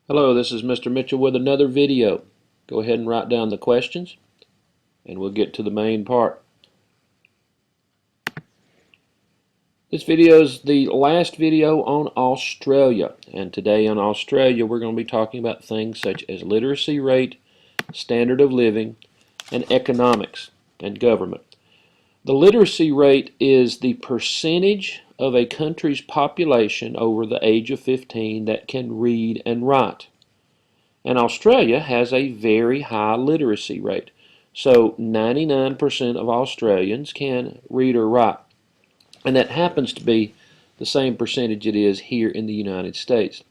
Hello, this is Mr. Mitchell with another video. Go ahead and write down the questions and we'll get to the main part. This video is the last video on Australia, and today on Australia we're going to be talking about things such as literacy rate, standard of living, and economics and government. The literacy rate is the percentage of a country's population over the age of 15 that can read and write. And Australia has a very high literacy rate. So 99% of Australians can read or write. And that happens to be the same percentage it is here in the United States.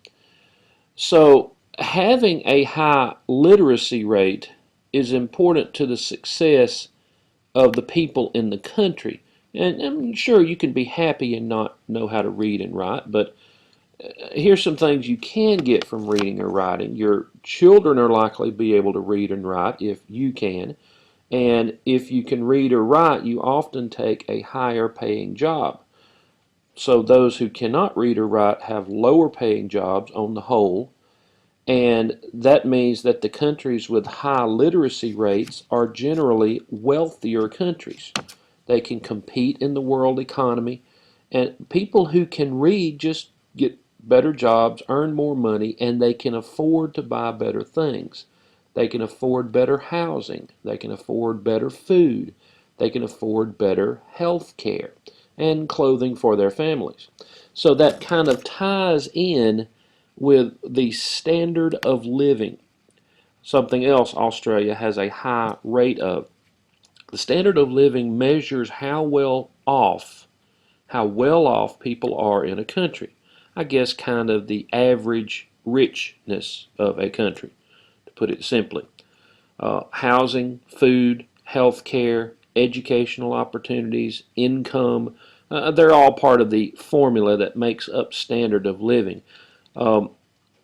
So having a high literacy rate is important to the success of the people in the country. And I'm sure you can be happy and not know how to read and write, but here's some things you can get from reading or writing. Your children are likely to be able to read and write if you can. And if you can read or write, you often take a higher paying job. So those who cannot read or write have lower paying jobs on the whole. And that means that the countries with high literacy rates are generally wealthier countries. They can compete in the world economy. And people who can read just get better jobs, earn more money, and they can afford to buy better things. They can afford better housing. They can afford better food. They can afford better health care and clothing for their families. So that kind of ties in with the standard of living. Something else Australia has a high rate of. The standard of living measures how well off people are in a country. I guess kind of the average richness of a country, to put it simply. Housing, food, health care, educational opportunities, income, they're all part of the formula that makes up standard of living. The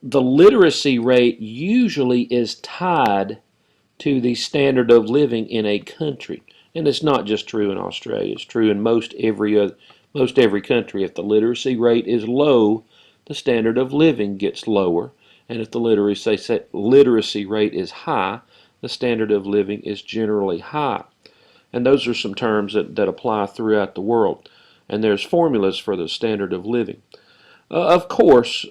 literacy rate usually is tied to the standard of living in a country. And it's not just true in Australia, it's true in most every country. If the literacy rate is low, the standard of living gets lower. And if the literacy rate is high, the standard of living is generally high. And those are some terms that apply throughout the world. And there's formulas for the standard of living. Of course,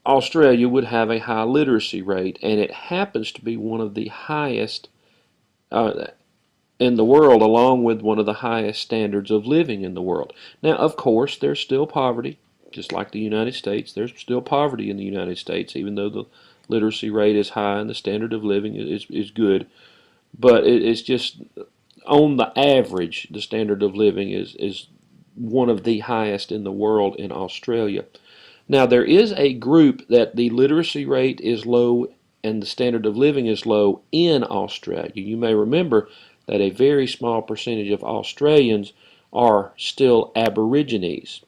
Australia would have a high literacy rate, and it happens to be one of the highest in the world, along with one of the highest standards of living in the world. Now, of course, there's still poverty, just like the United States. There's still poverty in the United States, even though the literacy rate is high and the standard of living is good. But it's just, on the average, the standard of living is one of the highest in the world in Australia. Now, there is a group that the literacy rate is low and the standard of living is low in Australia. You may remember that a very small percentage of Australians are still Aborigines.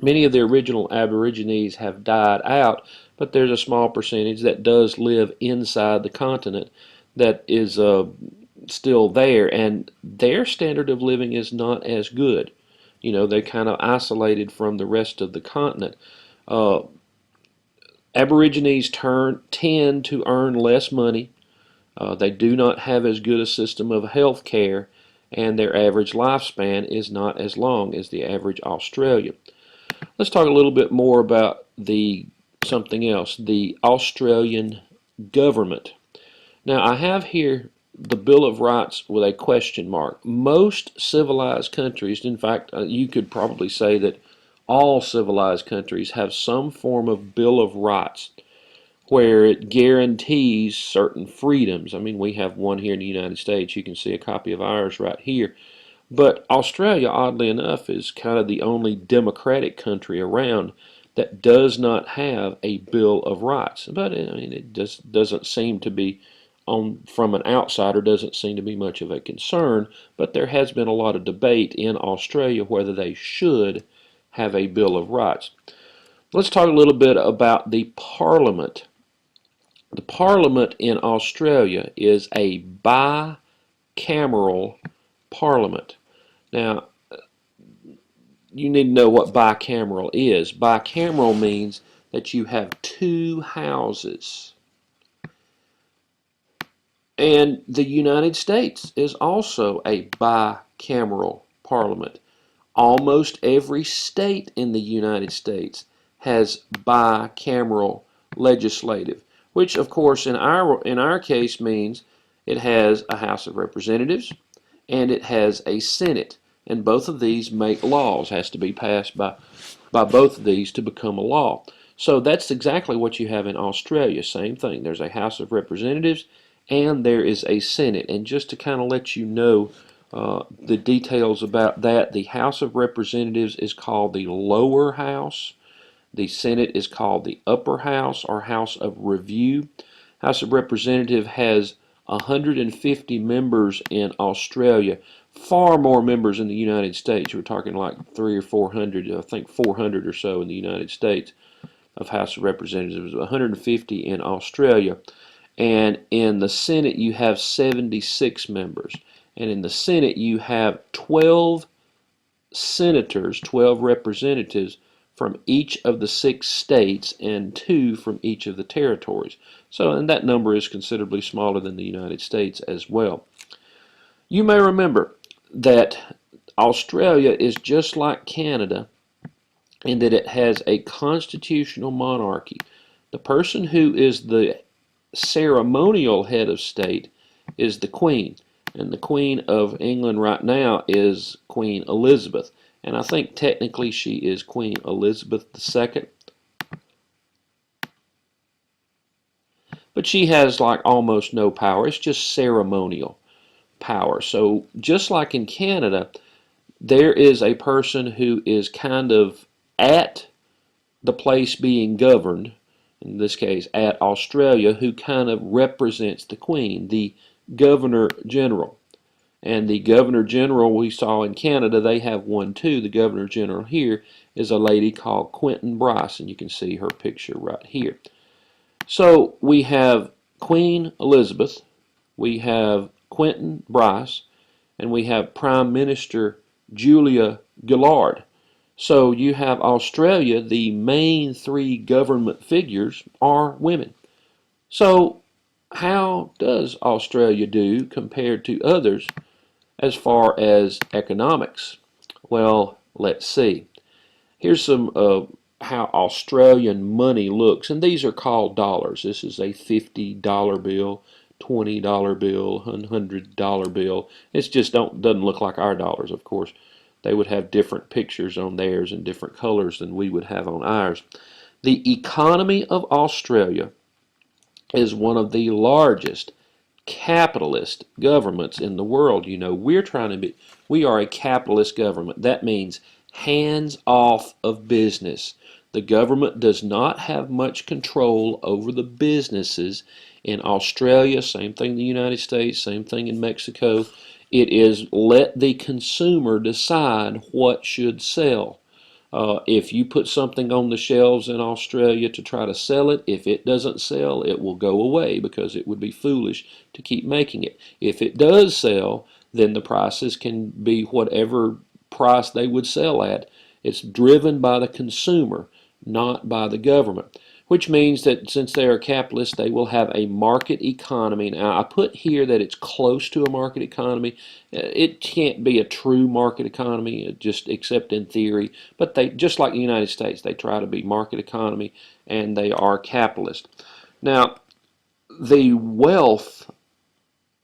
Many of the original Aborigines have died out, but there's a small percentage that does live inside the continent that is still there, and their standard of living is not as good. You know, they're kind of isolated from the rest of the continent. Aborigines tend to earn less money. They do not have as good a system of health care, and their average lifespan is not as long as the average Australian. Let's talk a little bit more about something else, the Australian government. Now, I have here the Bill of Rights with a question mark. Most civilized countries, in fact, you could probably say that all civilized countries have some form of Bill of Rights where it guarantees certain freedoms. I mean, we have one here in the United States. You can see a copy of ours right here. But Australia, oddly enough, is kind of the only democratic country around that does not have a Bill of Rights. But I mean, it just doesn't seem to be, from an outsider, doesn't seem to be much of a concern. But there has been a lot of debate in Australia whether they should have a Bill of Rights. Let's talk a little bit about the Parliament. The Parliament in Australia is a bicameral Parliament. Now, you need to know what bicameral is. Bicameral means that you have two houses. And the United States is also a bicameral parliament. Almost every state in the United States has bicameral legislative, which of course in our case means it has a House of Representatives and it has a Senate, and both of these make laws. Has to be passed by both of these to become a law. So that's exactly what you have in Australia. Same thing. There's a House of Representatives and there is a Senate. And just to kind of let you know the details about that, the House of Representatives is called the lower house. The Senate is called the upper house or House of Review. House of Representatives has 150 members in Australia, far more members in the United States. We're talking like 300 or 400, I think 400 or so in the United States of House of Representatives, 150 in Australia. And in the Senate you have 76 members. And in the Senate you have 12 senators, 12 representatives from each of the 6 states and 2 from each of the territories. So, and that number is considerably smaller than the United States as well. You may remember that Australia is just like Canada in that it has a constitutional monarchy. The person who is the ceremonial head of state is the Queen. And the Queen of England right now is Queen Elizabeth. And I think technically she is Queen Elizabeth II. But she has like almost no power. It's just ceremonial power. So just like in Canada, there is a person who is kind of at the place being governed, in this case at Australia, who kind of represents the Queen, the Governor General. And the Governor General we saw in Canada, they have one too. The Governor General here is a lady called Quentin Bryce, and you can see her picture right here. So we have Queen Elizabeth, we have Quentin Bryce, and we have Prime Minister Julia Gillard. So you have Australia, the main 3 government figures are women. So how does Australia do compared to others as far as economics? Well, let's see. Here's some how Australian money looks, and these are called dollars. This is a $50 bill, $20 bill, $100 bill. It's just doesn't look like our dollars, of course. They would have different pictures on theirs and different colors than we would have on ours. The economy of Australia is one of the largest capitalist governments in the world. You know, we are a capitalist government. That means hands off of business. The government does not have much control over the businesses in Australia. Same thing in the United States, same thing in Mexico. It is let the consumer decide what should sell. If you put something on the shelves in Australia to try to sell it, if it doesn't sell, it will go away because it would be foolish to keep making it. If it does sell, then the prices can be whatever price they would sell at. It's driven by the consumer, not by the government, which means that since they are capitalists, they will have a market economy. Now, I put here that it's close to a market economy. It can't be a true market economy, just except in theory. But they, just like the United States, they try to be market economy, and they are capitalist. Now, the wealth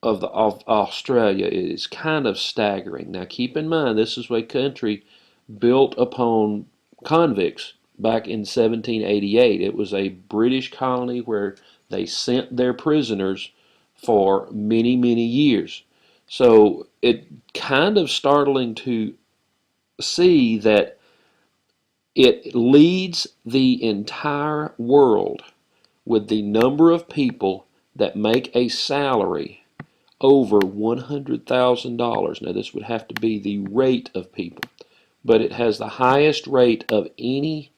of Australia is kind of staggering. Now, keep in mind, this is a country built upon convicts. Back in 1788, it was a British colony where they sent their prisoners for many, many years. So it's kind of startling to see that it leads the entire world with the number of people that make a salary over $100,000. Now, this would have to be the rate of people, but it has the highest rate of any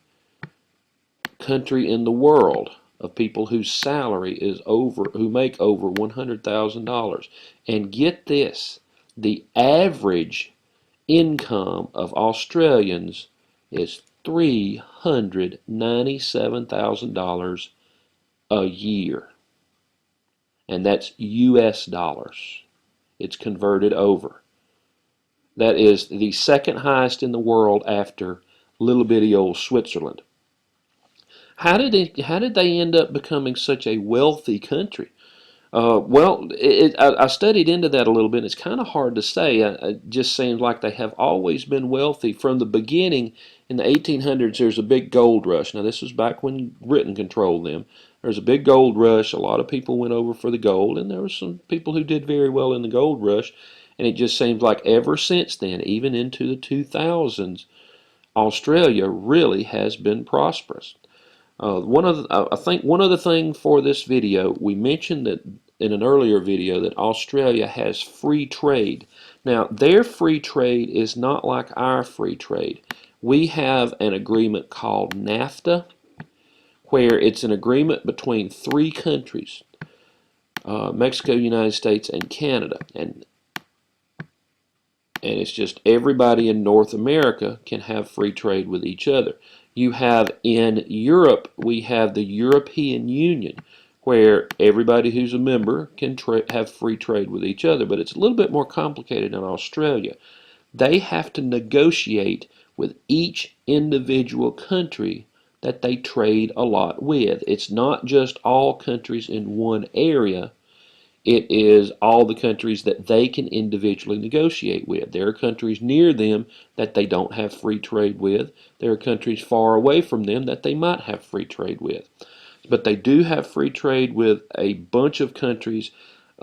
country in the world of people whose salary is who make over $100,000. And get this, the average income of Australians is $397,000 a year. And that's US dollars. It's converted over. That is the second highest in the world after little bitty old Switzerland. How did they end up becoming such a wealthy country? I studied into that a little bit. It's kind of hard to say. It just seems like they have always been wealthy from the beginning. In the 1800s, there's a big gold rush. Now, this was back when Britain controlled them. There was a big gold rush. A lot of people went over for the gold, and there were some people who did very well in the gold rush. And it just seems like ever since then, even into the 2000s, Australia really has been prosperous. I think one other thing for this video, we mentioned that in an earlier video that Australia has free trade. Now, their free trade is not like our free trade. We have an agreement called NAFTA, where it's an agreement between three countries, Mexico, United States, and Canada. And it's just everybody in North America can have free trade with each other. You have in Europe, we have the European Union, where everybody who's a member can have free trade with each other, but it's a little bit more complicated in Australia. They have to negotiate with each individual country that they trade a lot with. It's not just all countries in one area. It is all the countries that they can individually negotiate with. There are countries near them that they don't have free trade with. There are countries far away from them that they might have free trade with. But they do have free trade with a bunch of countries.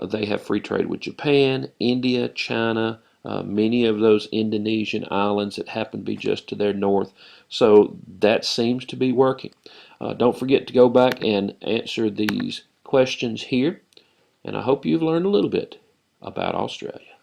They have free trade with Japan, India, China, many of those Indonesian islands that happen to be just to their north. So that seems to be working. Don't forget to go back and answer these questions here. And I hope you've learned a little bit about Australia.